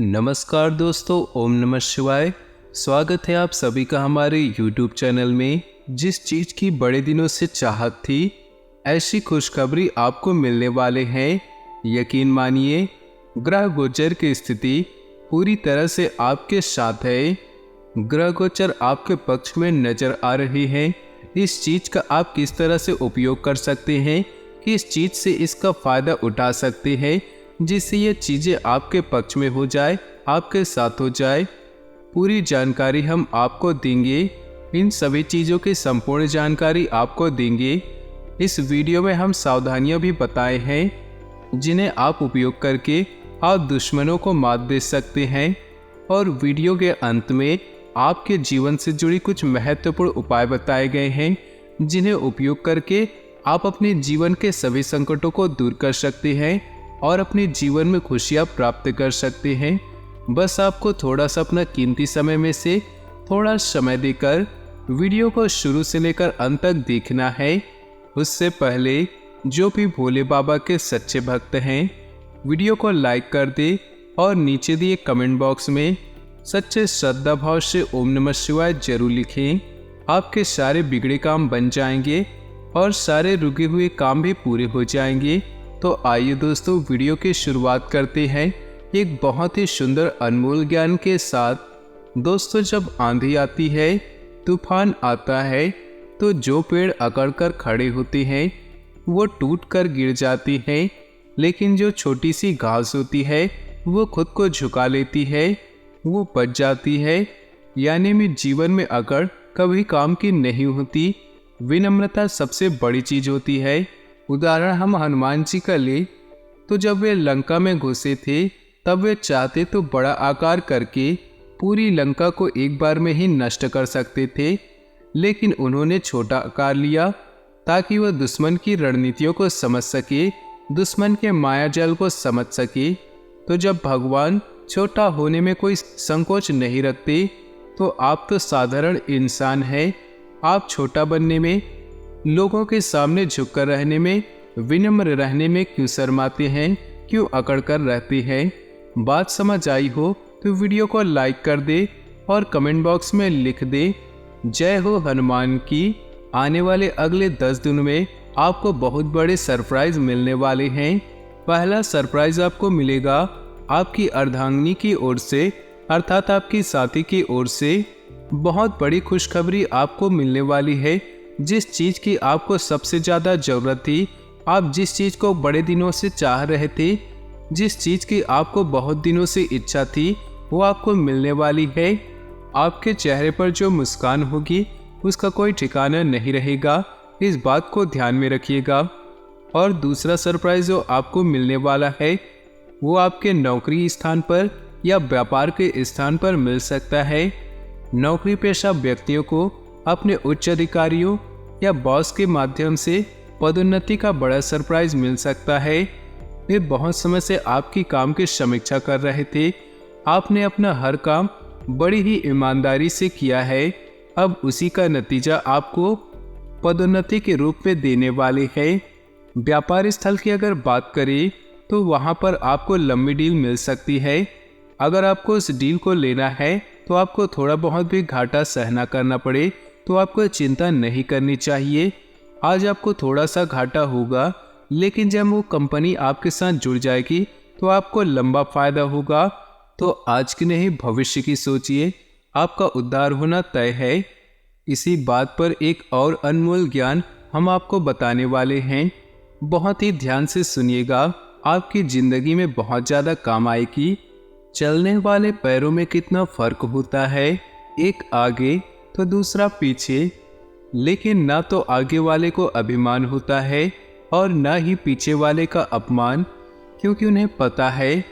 नमस्कार दोस्तों, ओम नमः शिवाय। स्वागत है आप सभी का हमारे YouTube चैनल में। जिस चीज़ की बड़े दिनों से चाहत थी, ऐसी खुशखबरी आपको मिलने वाले हैं। यकीन मानिए, ग्रह गोचर की स्थिति पूरी तरह से आपके साथ है। ग्रह गोचर आपके पक्ष में नजर आ रही है। इस चीज़ का आप किस तरह से उपयोग कर सकते हैं, किस चीज़ से इसका फ़ायदा उठा सकते हैं जिससे ये चीज़ें आपके पक्ष में हो जाए, आपके साथ हो जाए, पूरी जानकारी हम आपको देंगे। इन सभी चीज़ों की संपूर्ण जानकारी आपको देंगे। इस वीडियो में हम सावधानियां भी बताए हैं जिन्हें आप उपयोग करके आप दुश्मनों को मात दे सकते हैं। और वीडियो के अंत में आपके जीवन से जुड़ी कुछ महत्वपूर्ण उपाय बताए गए हैं जिन्हें उपयोग करके आप अपने जीवन के सभी संकटों को दूर कर सकते हैं और अपने जीवन में खुशियां प्राप्त कर सकते हैं। बस आपको थोड़ा सा अपना कीमती समय में से थोड़ा समय देकर वीडियो को शुरू से लेकर अंत तक देखना है। उससे पहले जो भी भोले बाबा के सच्चे भक्त हैं, वीडियो को लाइक कर दे और नीचे दिए कमेंट बॉक्स में सच्चे श्रद्धा भाव से ओम नमः शिवाय जरूर लिखें। आपके सारे बिगड़े काम बन जाएंगे और सारे रुके हुए काम भी पूरे हो जाएंगे। तो आइए दोस्तों, वीडियो की शुरुआत करते हैं एक बहुत ही सुंदर अनमोल ज्ञान के साथ। दोस्तों, जब आंधी आती है, तूफान आता है, तो जो पेड़ अकड़ कर खड़े होते हैं वो टूट कर गिर जाती हैं, लेकिन जो छोटी सी घास होती है वो खुद को झुका लेती है, वो बच जाती है। यानी में जीवन में अकड़ कभी काम की नहीं होती। विनम्रता सबसे बड़ी चीज होती है। उदाहरण हम हनुमान जी का ले तो जब वे लंका में घुसे थे तब वे चाहते तो बड़ा आकार करके पूरी लंका को एक बार में ही नष्ट कर सकते थे, लेकिन उन्होंने छोटा आकार लिया ताकि वह दुश्मन की रणनीतियों को समझ सके, दुश्मन के मायाजाल को समझ सके। तो जब भगवान छोटा होने में कोई संकोच नहीं रखते, तो आप तो साधारण इंसान हैं। आप छोटा बनने में, लोगों के सामने झुककर रहने में, विनम्र रहने में क्यों शर्माते हैं, क्यों अकड़ कर रहते हैं? बात समझ आई हो तो वीडियो को लाइक कर दे और कमेंट बॉक्स में लिख दे जय हो हनुमान की। आने वाले अगले 10 दिनों में आपको बहुत बड़े सरप्राइज मिलने वाले हैं। पहला सरप्राइज आपको मिलेगा आपकी अर्धांगिनी की ओर से, अर्थात आपकी साथी की ओर से। बहुत बड़ी खुशखबरी आपको मिलने वाली है। जिस चीज़ की आपको सबसे ज़्यादा ज़रूरत थी, आप जिस चीज़ को बड़े दिनों से चाह रहे थे, जिस चीज़ की आपको बहुत दिनों से इच्छा थी, वो आपको मिलने वाली है। आपके चेहरे पर जो मुस्कान होगी उसका कोई ठिकाना नहीं रहेगा, इस बात को ध्यान में रखिएगा। और दूसरा सरप्राइज जो आपको मिलने वाला है वो आपके नौकरी स्थान पर या व्यापार के स्थान पर मिल सकता है। नौकरी पेशा व्यक्तियों को अपने उच्च अधिकारियों या बॉस के माध्यम से पदोन्नति का बड़ा सरप्राइज मिल सकता है। वे बहुत समय से आपकी काम की समीक्षा कर रहे थे। आपने अपना हर काम बड़ी ही ईमानदारी से किया है। अब उसी का नतीजा आपको पदोन्नति के रूप में देने वाले हैं। व्यापार स्थल की अगर बात करें तो वहां पर आपको लंबी डील मिल सकती है। अगर आपको उस डील को लेना है तो आपको थोड़ा बहुत भी घाटा सहना करना पड़े तो आपको चिंता नहीं करनी चाहिए। आज आपको थोड़ा सा घाटा होगा, लेकिन जब वो कंपनी आपके साथ जुड़ जाएगी तो आपको लंबा फायदा होगा। तो आज की नहीं, भविष्य की सोचिए, आपका उद्धार होना तय है। इसी बात पर एक और अनमोल ज्ञान हम आपको बताने वाले हैं। बहुत ही ध्यान से सुनिएगा, आपकी जिंदगी में बहुत ज़्यादा काम आएगी। चलने वाले पैरों में कितना फर्क होता है, एक आगे तो दूसरा पीछे, लेकिन ना तो आगे वाले को अभिमान होता है और ना ही पीछे वाले का अपमान, क्योंकि उन्हें पता है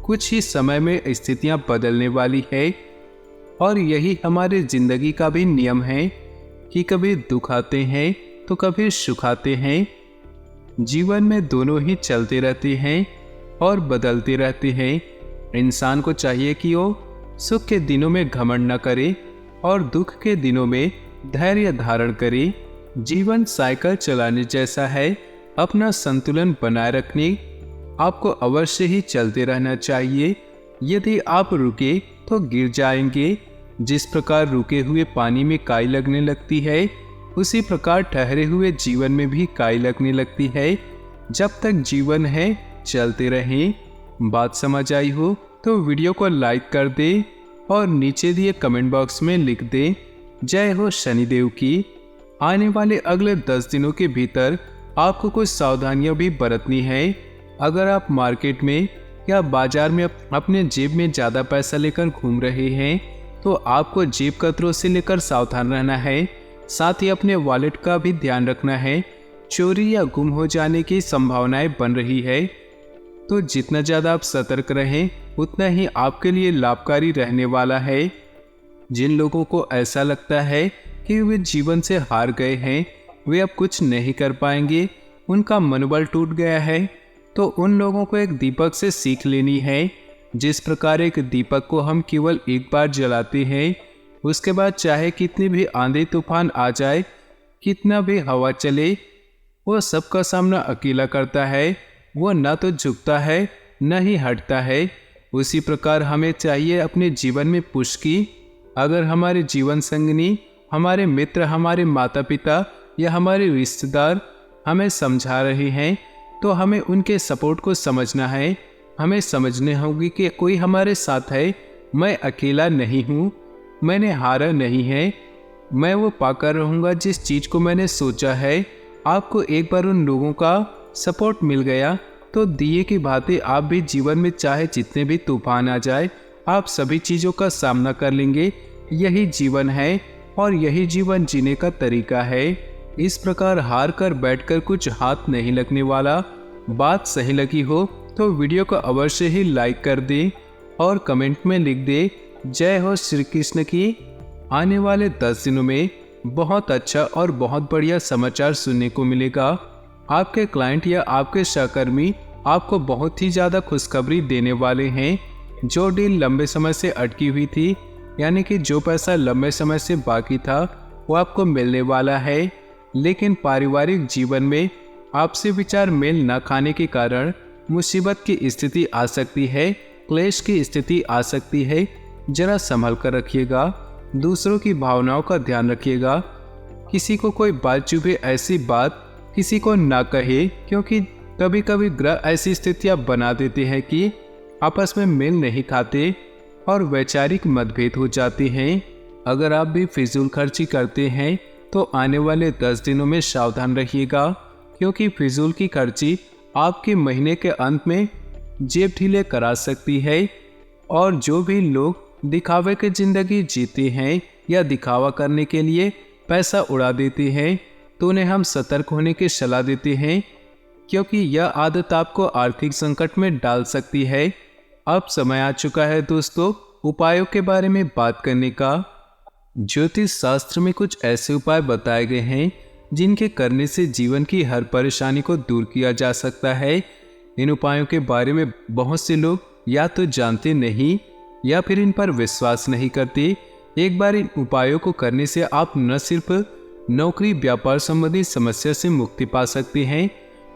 कुछ ही समय में स्थितियां बदलने वाली है। और यही हमारी जिंदगी का भी नियम है कि कभी दुख आते हैं तो कभी सुख आते हैं। जीवन में दोनों ही चलते रहते हैं और बदलते रहते हैं। इंसान को चाहिए कि वो सुख के दिनों में घमंड न करे और दुख के दिनों में धैर्य धारण करे। जीवन साइकिल चलाने जैसा है, अपना संतुलन बनाए रखने आपको अवश्य ही चलते रहना चाहिए। यदि आप रुके तो गिर जाएंगे। जिस प्रकार रुके हुए पानी में काई लगने लगती है, उसी प्रकार ठहरे हुए जीवन में भी काई लगने लगती है। जब तक जीवन है चलते रहें। बात समझ आई हो तो वीडियो को लाइक कर दे और नीचे दिए कमेंट बॉक्स में लिख दे जय हो शनिदेव की। आने वाले अगले 10 दिनों के भीतर आपको कुछ सावधानियां भी बरतनी है। अगर आप मार्केट में या बाजार में अपने जेब में ज़्यादा पैसा लेकर घूम रहे हैं तो आपको जेब कतरों से लेकर सावधान रहना है। साथ ही अपने वॉलेट का भी ध्यान रखना है। चोरी या गुम हो जाने की संभावनाएं बन रही है, तो जितना ज़्यादा आप सतर्क रहें उतना ही आपके लिए लाभकारी रहने वाला है। जिन लोगों को ऐसा लगता है कि वे जीवन से हार गए हैं, वे अब कुछ नहीं कर पाएंगे, उनका मनोबल टूट गया है, तो उन लोगों को एक दीपक से सीख लेनी है। जिस प्रकार एक दीपक को हम केवल एक बार जलाते हैं, उसके बाद चाहे कितनी भी आंधी तूफान आ जाए, कितना भी हवा चले, वो सबका सामना अकेला करता है। वो न तो झुकता है न ही हटता है। उसी प्रकार हमें चाहिए अपने जीवन में पुश की। अगर हमारे जीवन संगनी, हमारे मित्र, हमारे माता पिता या हमारे रिश्तेदार हमें समझा रहे हैं तो हमें उनके सपोर्ट को समझना है। हमें समझने होगी कि कोई हमारे साथ है। मैं अकेला नहीं हूँ, मैंने हारा नहीं है, मैं वो पाकर रहूँगा जिस चीज़ को मैंने सोचा है। आपको एक बार उन लोगों का सपोर्ट मिल गया तो दिए की भांति आप भी जीवन में चाहे जितने भी तूफान आ जाए, आप सभी चीज़ों का सामना कर लेंगे। यही जीवन है और यही जीवन जीने का तरीका है। इस प्रकार हार कर बैठकर कुछ हाथ नहीं लगने वाला। बात सही लगी हो तो वीडियो को अवश्य ही लाइक कर दे और कमेंट में लिख दे जय हो श्री कृष्ण की। आने वाले 10 दिनों में बहुत अच्छा और बहुत बढ़िया समाचार सुनने को मिलेगा। आपके क्लाइंट या आपके सहकर्मी आपको बहुत ही ज़्यादा खुशखबरी देने वाले हैं। जो डील लंबे समय से अटकी हुई थी, यानी कि जो पैसा लंबे समय से बाकी था, वो आपको मिलने वाला है। लेकिन पारिवारिक जीवन में आपसे विचार मेल न खाने के कारण मुसीबत की स्थिति आ सकती है, क्लेश की स्थिति आ सकती है। जरा संभल कर रखिएगा। दूसरों की भावनाओं का ध्यान रखिएगा। किसी को कोई बात चुभे ऐसी बात किसी को ना कहे, क्योंकि कभी कभी ग्रह ऐसी स्थितियां बना देते हैं कि आपस में मेल नहीं खाते और वैचारिक मतभेद हो जाते हैं। अगर आप भी फिजूल खर्ची करते हैं तो आने वाले 10 दिनों में सावधान रहिएगा, क्योंकि फिजूल की खर्ची आपके महीने के अंत में जेब ढीले करा सकती है। और जो भी लोग दिखावे की जिंदगी जीते हैं या दिखावा करने के लिए पैसा उड़ा देते हैं, तो उन्हें हम सतर्क होने की सलाह देते हैं, क्योंकि यह आदत आपको आर्थिक संकट में डाल सकती है। अब समय आ चुका है दोस्तों उपायों के बारे में बात करने का। ज्योतिष शास्त्र में कुछ ऐसे उपाय बताए गए हैं जिनके करने से जीवन की हर परेशानी को दूर किया जा सकता है। इन उपायों के बारे में बहुत से लोग या तो जानते नहीं या फिर इन पर विश्वास नहीं करते। एक बार इन उपायों को करने से आप न सिर्फ नौकरी व्यापार संबंधी समस्या से मुक्ति पा सकते हैं,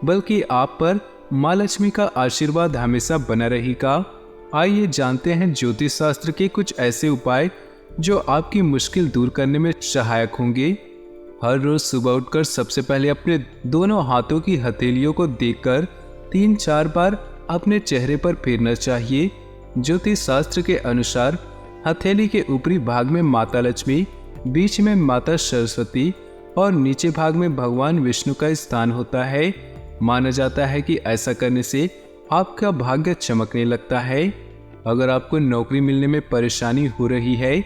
बल्कि आप पर माँ लक्ष्मी का आशीर्वाद हमेशा बना रहेगा। आइए जानते हैं ज्योतिष शास्त्र के कुछ ऐसे उपाय जो आपकी मुश्किल दूर करने में सहायक होंगे। हर रोज सुबह उठकर सबसे पहले अपने दोनों हाथों की हथेलियों को देखकर 3-4 बार अपने चेहरे पर फेरना चाहिए। ज्योतिष शास्त्र के अनुसार हथेली के ऊपरी भाग में माता लक्ष्मी, बीच में माता सरस्वती और नीचे भाग में भगवान विष्णु का स्थान होता है। माना जाता है कि ऐसा करने से आपका भाग्य चमकने लगता है। अगर आपको नौकरी मिलने में परेशानी हो रही है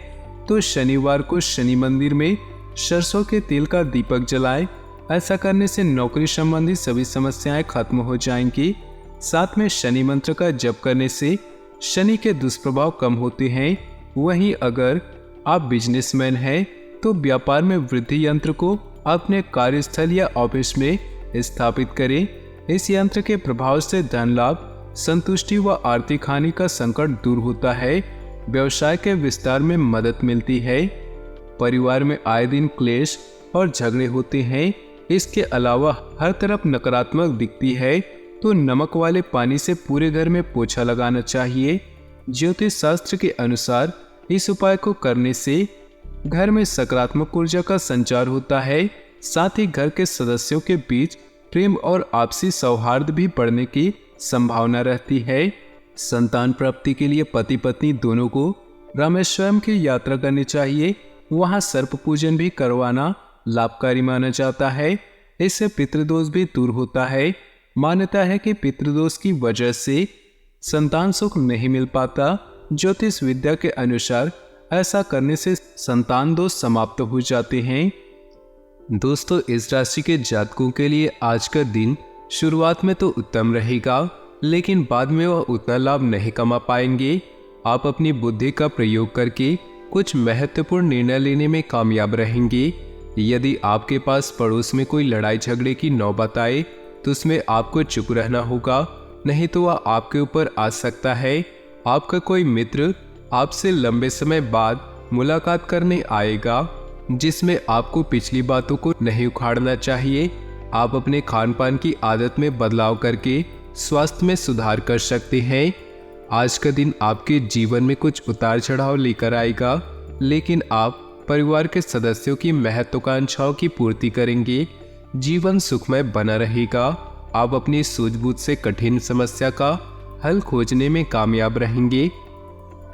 तो शनिवार को शनि मंदिर में सरसों के तेल का दीपक जलाएं। ऐसा करने से नौकरी संबंधी सभी समस्याएं खत्म हो जाएंगी। साथ में शनि मंत्र का जप करने से शनि के दुष्प्रभाव कम होते हैं। वहीं अगर आप बिजनेसमैन हैं तो व्यापार में वृद्धि यंत्र को अपने कार्यस्थल या ऑफिस में स्थापित करें। इस यंत्र के प्रभाव से धन लाभ, संतुष्टि व आर्थिक हानि का संकट दूर होता है। व्यवसाय के विस्तार में मदद मिलती है। परिवार में आए दिन क्लेश और झगड़े होते हैं। इसके अलावा हर तरफ नकारात्मक दिखती है तो नमक वाले पानी से पूरे घर में पोछा लगाना चाहिए। ज्योतिष शास्त्र के अनुसार इस उपाय को करने से घर में सकारात्मक ऊर्जा का संचार होता है। साथ ही घर के सदस्यों के बीच प्रेम और आपसी सौहार्द भी बढ़ने की संभावना रहती है। संतान प्राप्ति के लिए पति पत्नी दोनों को रामेश्वरम की यात्रा करनी चाहिए। वहां सर्प पूजन भी करवाना लाभकारी माना जाता है। इससे पितृदोष भी दूर होता है। मान्यता है कि पितृदोष की वजह से संतान सुख नहीं मिल पाता। ज्योतिष विद्या के अनुसार ऐसा करने से संतान दोष समाप्त हो जाते हैं। दोस्तों, इस राशि के जातकों के लिए आज का दिन शुरुआत में तो उत्तम रहेगा, लेकिन बाद में वह उतना लाभ नहीं कमा पाएंगे। आप अपनी बुद्धि का प्रयोग करके कुछ महत्वपूर्ण निर्णय लेने में कामयाब रहेंगे। यदि आपके पास पड़ोस में कोई लड़ाई झगड़े की नौबत आए तो उसमें आपको चुप रहना होगा, नहीं तो वह आपके ऊपर आ सकता है। आपका कोई मित्र आपसे लंबे समय बाद मुलाकात करने आएगा, जिसमें आपको पिछली बातों को नहीं उखाड़ना चाहिए। आप अपने खान पान की आदत में बदलाव करके स्वास्थ्य में सुधार कर सकते हैं। आज का दिन आपके जीवन में कुछ उतार चढ़ाव लेकर आएगा, लेकिन आप परिवार के सदस्यों की महत्वाकांक्षाओं की पूर्ति करेंगे। जीवन सुखमय बना रहेगा। आप अपनी सूझबूझ से कठिन समस्या का हल खोजने में कामयाब रहेंगे।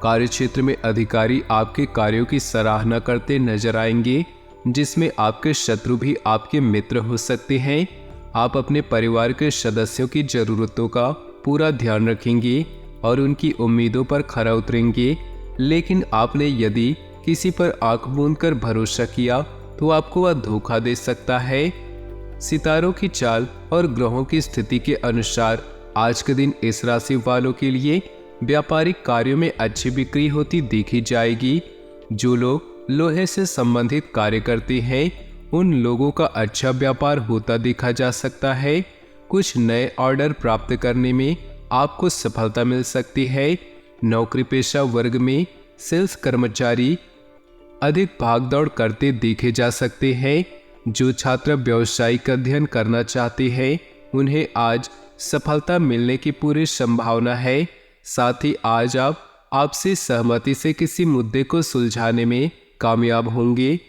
कार्यक्षेत्र में अधिकारी आपके कार्यों की सराहना करते नजर आएंगे, जिसमें आपके शत्रु भी आपके मित्र हो सकते हैं। आप अपने परिवार के सदस्यों की जरूरतों का पूरा ध्यान रखेंगे और उनकी उम्मीदों पर खरा उतरेंगे। लेकिन आपने यदि किसी पर आंख मूंद कर भरोसा किया तो आपको वह धोखा दे सकता है। सितारों की चाल और ग्रहों की स्थिति के अनुसार आज के दिन इस राशि वालों के लिए व्यापारिक कार्यों में अच्छी बिक्री होती देखी जाएगी। जो लोग लोहे से संबंधित कार्य करते हैं उन लोगों का अच्छा व्यापार होता देखा जा सकता है। कुछ नए ऑर्डर प्राप्त करने में आपको सफलता मिल सकती है। नौकरी पेशा वर्ग में सेल्स कर्मचारी अधिक भागदौड़ करते देखे जा सकते हैं। जो छात्र व्यावसायिक अध्ययन करना चाहते हैं उन्हें आज सफलता मिलने की पूरी संभावना है। साथ ही आज आप आपसी सहमति से किसी मुद्दे को सुलझाने में कामयाब होंगे।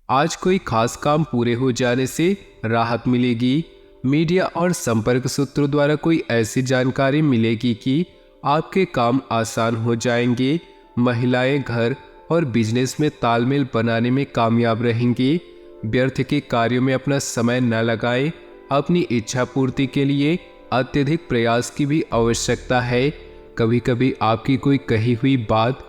आज कोई खास काम पूरे हो जाने से राहत मिलेगी। मीडिया और संपर्क सूत्रों द्वारा कोई ऐसी जानकारी मिलेगी कि आपके काम आसान हो जाएंगे। महिलाएं घर और बिजनेस में तालमेल बनाने में कामयाब रहेंगी। व्यर्थ के कार्यों में अपना समय न लगाएं। अपनी इच्छा पूर्ति के लिए अत्यधिक प्रयास की भी आवश्यकता है। कभी कभी आपकी कोई कही हुई बात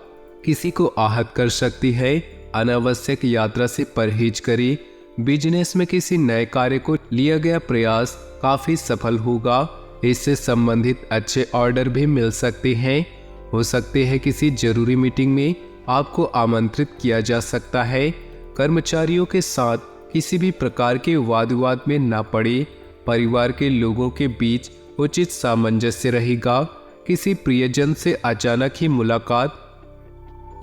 किसी को आहत कर सकती है। अनावश्यक यात्रा से परहेज करें। बिजनेस में किसी नए कार्य को लिया गया प्रयास काफी सफल होगा। इससे संबंधित अच्छे ऑर्डर भी मिल सकते हैं। हो सकते हैं किसी जरूरी मीटिंग में आपको आमंत्रित किया जा सकता है। कर्मचारियों के साथ किसी भी प्रकार के वाद विवाद में न पड़े। परिवार के लोगों के बीच उचित सामंजस्य रहेगा। किसी प्रियजन से अचानक ही मुलाकात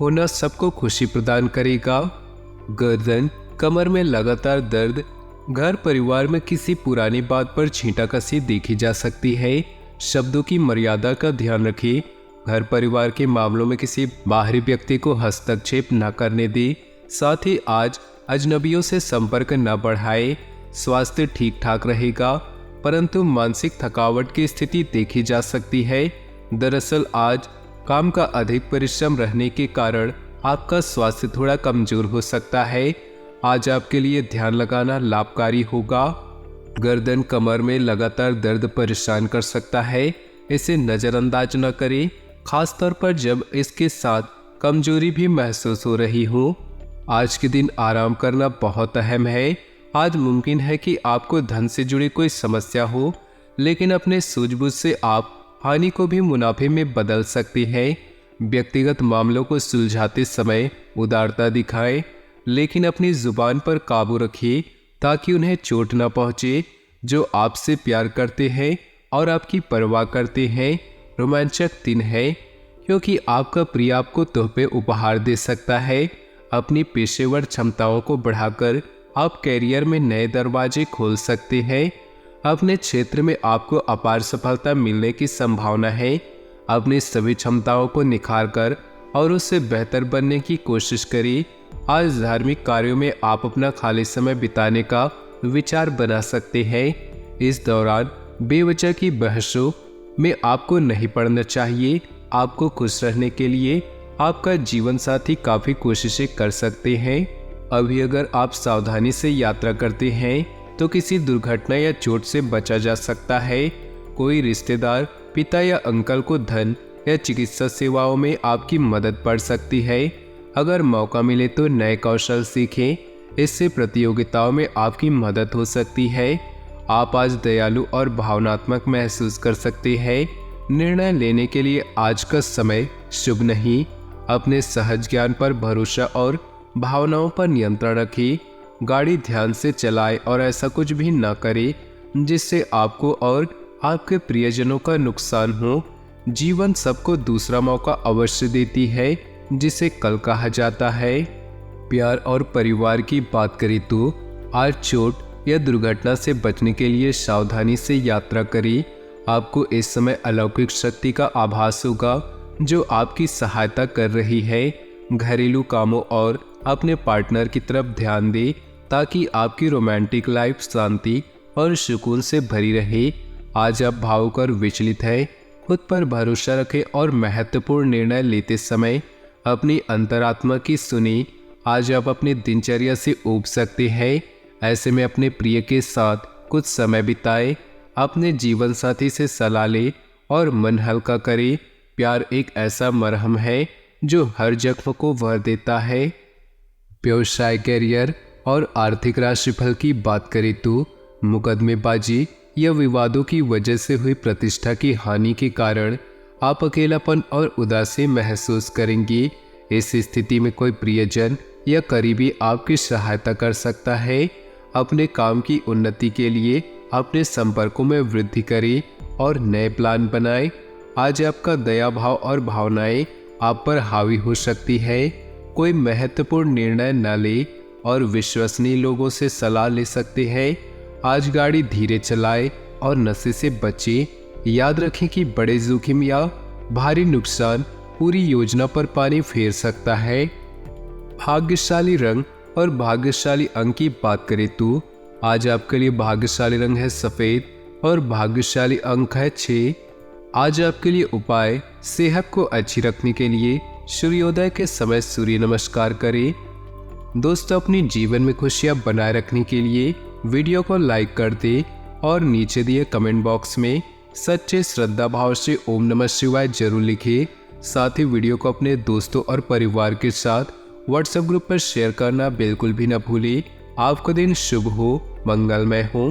होना सबको खुशी प्रदान करेगा। गर्दन कमर में लगातार दर्द, घर परिवार में किसी पुरानी बात पर छींटाकसी देखी जा सकती है। शब्दों की मर्यादा का ध्यान रखें। घर परिवार के मामलों में किसी बाहरी व्यक्ति को हस्तक्षेप न करने दें। साथ ही आज अजनबियों से संपर्क न बढ़ाएं। स्वास्थ्य ठीक ठाक रहेगा, परंतु मानसिक थकावट की स्थिति देखी जा सकती है। दरअसल आज काम का अधिक परिश्रम रहने के कारण आपका स्वास्थ्य थोड़ा कमजोर हो सकता है। आज आपके लिए ध्यान लगाना लाभकारी होगा। गर्दन कमर में लगातार दर्द परेशान कर सकता है, इसे नज़रअंदाज न करें, खासतौर पर जब इसके साथ कमजोरी भी महसूस हो रही हो। आज के दिन आराम करना बहुत अहम है। आज मुमकिन है कि आपको धन से जुड़ी कोई समस्या हो, लेकिन अपने सूझबूझ से आप हानि को भी मुनाफे में बदल सकते हैं। व्यक्तिगत मामलों को सुलझाते समय उदारता दिखाएं, लेकिन अपनी जुबान पर काबू रखिए ताकि उन्हें चोट न पहुंचे। जो आपसे प्यार करते हैं और आपकी परवाह करते हैं, रोमांचक दिन है, क्योंकि आपका प्रिय आपको तोहफे उपहार दे सकता है। अपनी पेशेवर क्षमताओं को बढ़ाकर आप कैरियर में नए दरवाजे खोल सकते हैं। अपने क्षेत्र में आपको अपार सफलता मिलने की संभावना है। अपनी सभी क्षमताओं को निखार कर और उससे बेहतर बनने की कोशिश करें। आज धार्मिक कार्यों में आप अपना खाली समय बिताने का विचार बना सकते हैं। इस दौरान बेवजह की बहसों में आपको नहीं पड़ना चाहिए। आपको खुश रहने के लिए आपका जीवन साथी काफी कोशिशें कर सकते हैं। अभी अगर आप सावधानी से यात्रा करते हैं तो किसी दुर्घटना या चोट से बचा जा सकता है। कोई रिश्तेदार, पिता या अंकल को धन या चिकित्सा सेवाओं में आपकी मदद पड़ सकती है। अगर मौका मिले तो नए कौशल सीखें, इससे प्रतियोगिताओं में आपकी मदद हो सकती है। आप आज दयालु और भावनात्मक महसूस कर सकते हैं। निर्णय लेने के लिए आज का समय शुभ नहीं। अपने सहज ज्ञान पर भरोसा और भावनाओं पर नियंत्रण रखें। गाड़ी ध्यान से चलाएं और ऐसा कुछ भी न करें जिससे आपको और आपके प्रियजनों का नुकसान हो। जीवन सबको दूसरा मौका अवश्य देती है, जिसे कल कहा जाता है। प्यार और परिवार की बात करें तो आज चोट या दुर्घटना से बचने के लिए सावधानी से यात्रा करें। आपको इस समय अलौकिक शक्ति का आभास होगा जो आपकी सहायता कर रही है। घरेलू कामों और अपने पार्टनर की तरफ ध्यान दें ताकि आपकी रोमांटिक लाइफ शांति और सुकून से भरी रहे। आज आप भावुक और विचलित हैं। खुद पर भरोसा रखें और महत्वपूर्ण निर्णय लेते समय अपनी अंतरात्मा की सुनी। आज आप अपनी दिनचर्या से ऊब सकते हैं। ऐसे में अपने प्रिय के साथ कुछ समय बिताएं, अपने जीवन साथी से सलाह लें और मन हल्का करें। प्यार एक ऐसा मरहम है जो हर जख्म को भर देता है। व्यवसाय, करियर और आर्थिक राशिफल की बात करें तो मुकदमेबाजी या विवादों की वजह से हुई प्रतिष्ठा की हानि के कारण आप अकेलापन और उदासी महसूस करेंगे। इस स्थिति में कोई प्रियजन या करीबी आपकी सहायता कर सकता है। अपने काम की उन्नति के लिए अपने संपर्कों में वृद्धि करें और नए प्लान बनाएं। आज आपका दया भाव और भावनाएं आप पर हावी हो सकती है। कोई महत्वपूर्ण निर्णय न ले और विश्वसनीय लोगों से सलाह ले सकते हैं। आज गाड़ी धीरे चलाएं और नशे से बचें। याद रखें कि बड़े जोखिम या भारी नुकसान पूरी योजना पर पानी फेर सकता है। भाग्यशाली रंग और भाग्यशाली अंक की बात करें तो आज आपके लिए भाग्यशाली रंग है सफ़ेद और भाग्यशाली अंक है 6। आज आपके लिए उपाय, सेहत को अच्छी रखने के लिए सूर्योदय के समय सूर्य नमस्कार करें। दोस्तों, अपनी जीवन में खुशियां बनाए रखने के लिए वीडियो को लाइक कर दें और नीचे दिए कमेंट बॉक्स में सच्चे श्रद्धा भाव से ओम नमः शिवाय जरूर लिखें। साथ ही वीडियो को अपने दोस्तों और परिवार के साथ व्हाट्सएप ग्रुप पर शेयर करना बिल्कुल भी न भूलें। आपका दिन शुभ हो, मंगलमय हो।